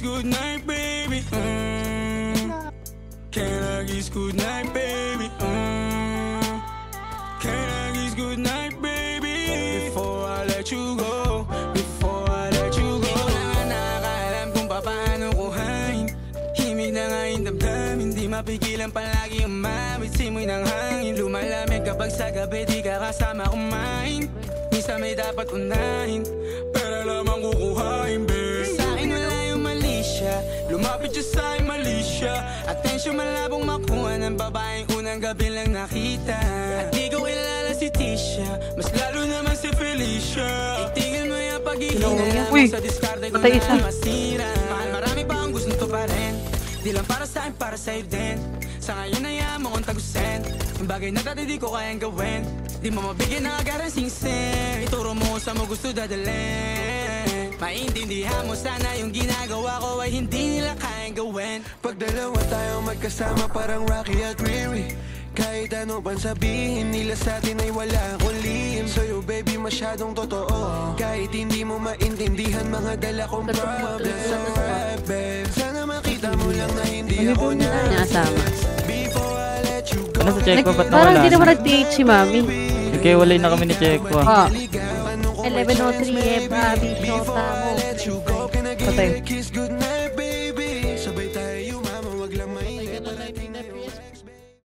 good night, baby? Can I kiss good night, baby? Can I kiss good night, baby? Before I let you go, before I let you go. Di ko na nga nakakaalam kung paano kuhain. Himig na nga yung damdamin, di mapigilan palagi umamit. Simoy ng hangin, lumalamig kapag sa gabi di ka kasama kumain. Minsan may dapat unahin, pero lamang kukuhain, babe. Sa akin wala yung mali siya, lumapit siya sa akin mali siya. Atensyon malabong makuha ng babaeng unang gabi lang nakita. At di ko kilala si Tisha, mas lalo naman si Felicia. Itigil mo yung pagiging mo sa diskarte ko na masira. Mahal marami pa ang gusto to pa rin, di lang para sa akin, para sa'yo din. Sa ngayon na yan mo kong tagusin, yung bagay na dati di ko kayang gawin. Di mo mabigyan ng agarang singsing, ituro mo sa mo gusto dadalhin. Maintindihan mo sana yung ginagawa ko ay hindi nila kayang gawin. Pag dalawa tayo magkasama parang Rocky at Riri, kahit ano pang sabihin nila sa atin ay wala akong lihim. Sa'yo baby masyadong totoo, kahit hindi mo maintindihan mga dala kong problems. Alright babe, sana makita mo lang na hindi ako nasama. Before I let you go. Ano sa Checo? Ba't nawala? Parang hindi naman nag-TH si Mami. Okay, walay na kami ni Checo. 11:03 Bobby, shota mo. Patay.